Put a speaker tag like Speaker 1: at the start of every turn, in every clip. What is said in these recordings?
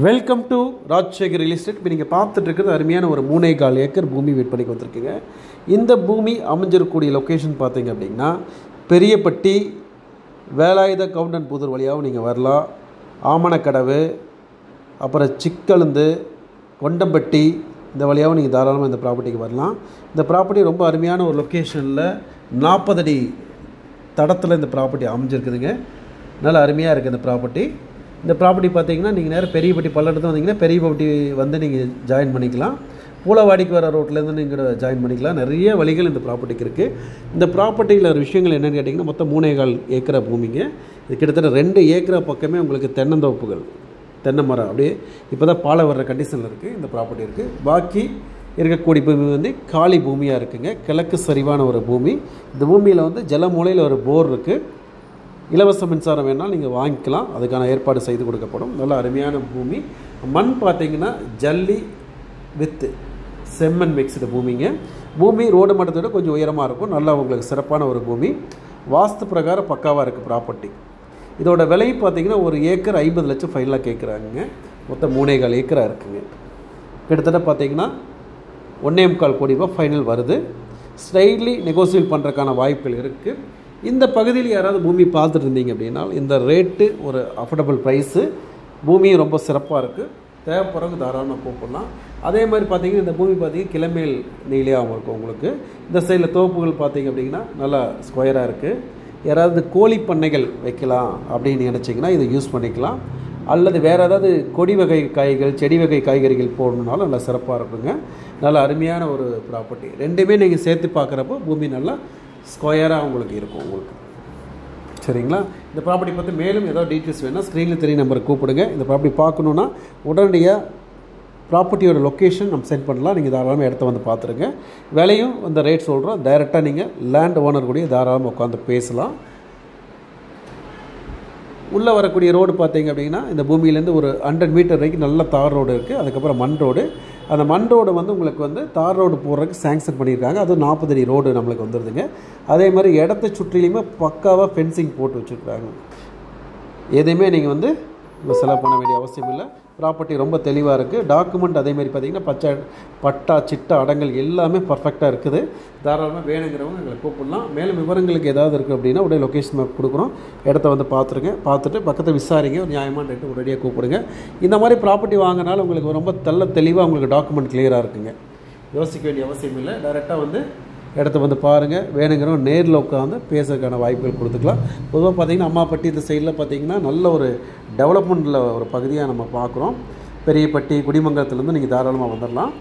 Speaker 1: Welcome to Rajasekhar real estate. இப்போ நீங்கள் பார்த்துட்டு இருக்கிறது அருமையான ஒரு 3.25 ஏக்கர் பூமி விற்பனைக்கு வந்திருக்குங்க. இந்த பூமி அமைஞ்சிருக்கக்கூடிய லொக்கேஷன் பார்த்தீங்க அப்படின்னா பெரியப்பட்டி வேலாயுத கவுண்டன் புதூர் வழியாகவும் நீங்கள் வரலாம். ஆமணக்கடவு, அப்புறம் சிக்கலுந்து, கொண்டம்பட்டி இந்த வழியாகவும் நீங்கள் தாராளமாக இந்த ப்ராப்பர்ட்டிக்கு வரலாம். இந்த ப்ராப்பர்ட்டி ரொம்ப அருமையான ஒரு லொக்கேஷனில் 40 அடி தடத்தில் இந்த ப்ராப்பர்ட்டி அமைஞ்சிருக்குதுங்க. நல்லா அருமையாக இருக்குது இந்த ப்ராப்பர்ட்டி. இந்த ப்ராப்பர்ட்டி பார்த்தீங்கன்னா நீங்கள் நேரம் பெரியப்பட்டி பல்லடத்து வந்தீங்கன்னா பெரியப்பட்டி வந்து நீங்கள் ஜாயின் பண்ணிக்கலாம். பூலவாடிக்கு வர ரோட்லேருந்து நீங்கள் ஜாயின் பண்ணிக்கலாம். நிறைய வழிகள் இந்த ப்ராப்பர்ட்டிக்கு இருக்குது. இந்த ப்ராப்பர்ட்டியில் ஒரு விஷயங்கள் என்னென்னு கேட்டிங்கன்னா மொத்தம் 3.25 ஏக்கரா பூமிங்க. இது கிட்டத்தட்ட 2 ஏக்கரா பக்கமே உங்களுக்கு தென்னந்தோப்புகள், தென்னை மரம் அப்படியே இப்போ தான் பாலை வர்ற கண்டிஷனில் இருக்குது இந்த ப்ராப்பர்ட்டி இருக்குது. பாக்கி இருக்கக்கூடிய பூமி வந்து காலி பூமியாக இருக்குங்க. கிழக்கு சரிவான ஒரு பூமி. இந்த பூமியில் வந்து ஜலமூலையில் ஒரு போர் இருக்குது. இலவச மின்சாரம் வேணால் நீங்கள் வாங்கிக்கலாம். அதுக்கான ஏற்பாடு செய்து கொடுக்கப்படும். நல்ல அருமையான பூமி. மண் பார்த்திங்கன்னா ஜல்லி வித் செம்மண் மிக்ஸ்டு பூமிங்க. பூமி ரோடு மட்டத்தோட கொஞ்சம் உயரமாக இருக்கும். நல்லா உங்களுக்கு சிறப்பான ஒரு பூமி. வாஸ்து பிரகாரம் பக்காவாக இருக்குது ப்ராப்பர்ட்டி. இதோட விலை பார்த்திங்கன்னா ஒரு ஏக்கர் 50 லட்சம் ஃபைனலாக கேட்குறாங்க. மொத்தம் 3.25 ஏக்கராக இருக்குங்க. கிட்டத்தட்ட பார்த்திங்கன்னா 1.25 கோடி ரூபாய் ஃபைனல் வருது. ஸ்லைட்லி நெகோசியேட் பண்ணுறதுக்கான வாய்ப்புகள் இருக்குது. இந்த பகுதியில் யாராவது பூமி பார்த்துட்டு இருந்தீங்க அப்படின்னா இந்த ரேட்டு ஒரு அஃபோர்டபுள் ப்ரைஸு. பூமியும் ரொம்ப சிறப்பாக இருக்குது. தேவைப்படுறவங்க தாராளமாக கூப்பிடலாம். அதே மாதிரி பார்த்திங்கன்னா இந்த பூமி பார்த்திங்கன்னா கிளமேல் நீலையாகவும் இருக்கும் உங்களுக்கு. இந்த சைடில் தோப்புகள் பார்த்திங்க அப்படின்னா நல்லா ஸ்கொயராக இருக்குது. யாராவது கோழி பண்ணைகள் வைக்கலாம் அப்படின்னு நினச்சிங்கன்னா இதை யூஸ் பண்ணிக்கலாம். அல்லது வேறு ஏதாவது கொடி வகை காய்கள், செடி வகை காய்கறிகள் போடணுன்னாலும் நல்லா சிறப்பாக இருக்குங்க. நல்ல அருமையான ஒரு ப்ராப்பர்ட்டி. ரெண்டுமே நீங்கள் சேர்த்து பார்க்குறப்போ பூமி நல்லா ஸ்கொயராக உங்களுக்கு இருக்கும் உங்களுக்கு. சரிங்களா? இந்த ப்ராப்பர்ட்டி பற்றி மேலும் ஏதாவது டீட்டெயில்ஸ் வேணால் ஸ்க்ரீனில் தெரிய நம்பருக்கு கூப்பிடுங்க. இந்த ப்ராப்பர்ட்டி பார்க்கணுன்னா உடனடியாக ப்ராப்பர்ட்டியோட லொக்கேஷன் நம்ம சென்ட் பண்ணலாம். நீங்கள் தாராளமாக இடத்த வந்து பார்த்துருங்க. விலையும் இந்த ரேட் சொல்கிறோம். டைரெக்டாக நீங்கள் லேண்ட் ஓனர் கூடிய தாராளமாக உட்காந்து பேசலாம். உள்ளே வரக்கூடிய ரோடு பார்த்தீங்க அப்படின்னா இந்த பூமியிலேருந்து ஒரு 100 மீட்டர் வரைக்கும் நல்ல தார் ரோடு இருக்குது. அதுக்கப்புறம் மண் ரோடு. அந்த மண் ரோடு வந்து உங்களுக்கு வந்து தார் ரோடு போடுறதுக்கு சேங்ஷன் பண்ணியிருக்காங்க. அது 40 அடி ரோடு நம்மளுக்கு வந்துடுதுங்க. அதே மாதிரி இடத்த சுற்றிலையுமே பக்காவாக ஃபென்சிங் போட்டு வச்சுருக்குறாங்க. எதையுமே நீங்கள் வந்து செலவு பண்ண வேண்டிய அவசியம் இல்லை. ப்ராப்பர்ட்டி ரொம்ப தெளிவாக இருக்குது. டாக்குமெண்ட் அதேமாதிரி பார்த்திங்கன்னா பட்டா சிட்டா அடங்கல் எல்லாமே பர்ஃபெக்டாக இருக்குது. தாராளமாக வேணுங்கிறவங்க எங்களை கூப்பிடலாம். மேலும் விவரங்களுக்கு ஏதாவது இருக்குது அப்படின்னா உடனே லொக்கேஷன் மேப் கொடுக்குறோம். இடத்த வந்து பார்த்துருங்க. பார்த்துட்டு பக்கத்தை விசாரிங்க. ஒரு நியாயமான ரேட்டு உடனடியாக கூப்பிடுங்க. இந்த மாதிரி ப்ராப்பர்ட்டி வாங்கினாலும் உங்களுக்கு ரொம்ப தெளிவாக உங்களுக்கு டாக்குமெண்ட் கிளியராக இருக்குங்க. யோசிக்க வேண்டிய அவசியம் இல்லை. டைரெக்டாக வந்து இடத்த வந்து பாருங்கள். வேணுங்கிறவங்க நேரில் உட்காந்து பேசுறதுக்கான வாய்ப்புகள் கொடுத்துக்கலாம். பொதுவாக பார்த்திங்கன்னா அம்மாப்பட்டி இந்த சைடில் பார்த்திங்கன்னா நல்ல ஒரு டெவலப்மெண்ட்டில் ஒரு பகுதியாக நம்ம பார்க்குறோம். பெரியப்பட்டி, குடிமங்கலத்துலேருந்து நீங்கள் தாராளமாக வந்துடலாம்.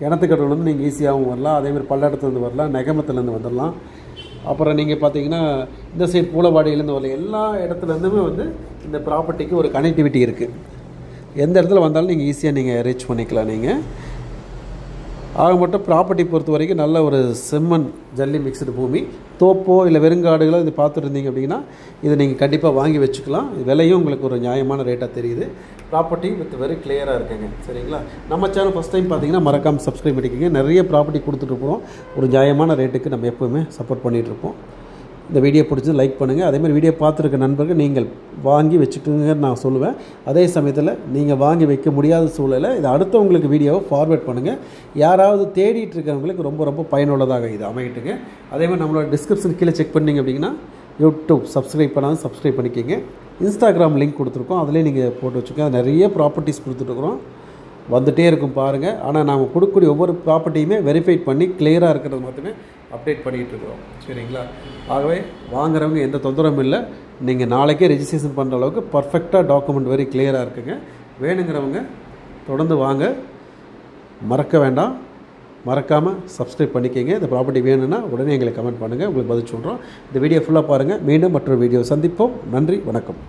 Speaker 1: கிணத்துக்கடவுலேருந்து நீங்கள் ஈஸியாகவும் வரலாம். அதேமாதிரி பல்லடத்துலேருந்து வரலாம். நெகமத்துலேருந்து வந்துடலாம். அப்புறம் நீங்கள் பார்த்தீங்கன்னா இந்த சைடு பூலவாடியிலேருந்து வரலாம். எல்லா இடத்துலேருந்துமே வந்து இந்த ப்ராப்பர்ட்டிக்கு ஒரு கனெக்டிவிட்டி இருக்குது. எந்த இடத்துல வந்தாலும் நீங்கள் ஈஸியாக நீங்கள் ரீச் பண்ணிக்கலாம். நீங்கள் ஆக மட்டும் ப்ராப்பர்ட்டி பொறுத்த வரைக்கும் நல்ல ஒரு செம்மண் ஜல்லி மிக்ஸ்டு பூமி. தோப்போ இல்லை வெறுங்காடுகளோ இது பார்த்துட்டு இருந்தீங்க அப்படின்னா இதை நீங்கள் கண்டிப்பாக வாங்கி வச்சுக்கலாம். விலையும் உங்களுக்கு ஒரு நியாயமான ரேட்டாக தெரியுது. ப்ராப்பர்ட்டி வித் வெரி கிளியராக இருக்குங்க. சரிங்களா? நம்ம சேனல் ஃபஸ்ட் டைம் பார்த்தீங்கன்னா மறக்காமல் சப்ஸ்கிரைப் பண்ணிக்கோங்க. நிறைய ப்ராப்பர்ட்டி கொடுத்துட்ருப்போம். ஒரு நியாயமான ரேட்டுக்கு நம்ம எப்போவுமே சப்போர்ட் பண்ணிகிட்ருப்போம். இந்த வீடியோ பிடிச்சி லைக் பண்ணுங்கள். அதேமாதிரி வீடியோ பார்த்துருக்க நண்பர்கள் நீங்கள் வாங்கி வச்சுக்கோங்கன்னு நான் சொல்லுவேன். அதே சமயத்தில் நீங்கள் வாங்கி வைக்க முடியாத சூழலை இதை அடுத்தவங்களுக்கு வீடியோவை ஃபார்வேர்ட் பண்ணுங்கள். யாராவது தேடிட்டு இருக்கிறவங்களுக்கு ரொம்ப ரொம்ப பயனுள்ளதாக இது அமையிட்டுங்க. அதேமாதிரி நம்மளோட டிஸ்கிரிப்ஷன் கீழே செக் பண்ணிங்க அப்படின்னா யூடியூப் சப்ஸ்கிரைப் பண்ணாலும் சப்ஸ்கிரைப் பண்ணிக்கோங்க. இன்ஸ்டாகிராம் லிங்க் கொடுத்துருக்கோம். அதிலே நீங்கள் போட்டு வச்சுக்கோங்க. நிறைய ப்ராப்பர்ட்டிஸ் கொடுத்துட்ருக்குறோம். வந்துகிட்டே இருக்கும் பாருங்கள். ஆனால் நாம் கொடுக்கக்கூடிய ஒவ்வொரு ப்ராப்பர்ட்டியுமே வெரிஃபைட் பண்ணி கிளியராக இருக்கிறது மட்டுமே அப்டேட் பண்ணிகிட்ருக்குறோம். சரிங்களா? ஆகவே வாங்குறவங்க எந்த தொந்தரவும் இல்லை. நீங்கள் நாளைக்கே ரெஜிஸ்ட்ரேஷன் பண்ணுற அளவுக்கு பர்ஃபெக்டாக டாக்குமெண்ட் வெரி கிளியராக இருக்குங்க. வேணுங்கிறவங்க தொடர்ந்து வாங்க. மறக்க வேண்டாம். மறக்காமல் சப்ஸ்கிரைப் பண்ணிக்கோங்க. இந்த ப்ராப்பர்ட்டி வேணும்னா உடனே எங்களை கமெண்ட் பண்ணுங்கள். உங்களுக்கு பதில் சொல்கிறோம். இந்த வீடியோ ஃபுல்லாக பாருங்கள். மீண்டும் மற்றொரு வீடியோ சந்திப்போம். நன்றி, வணக்கம்.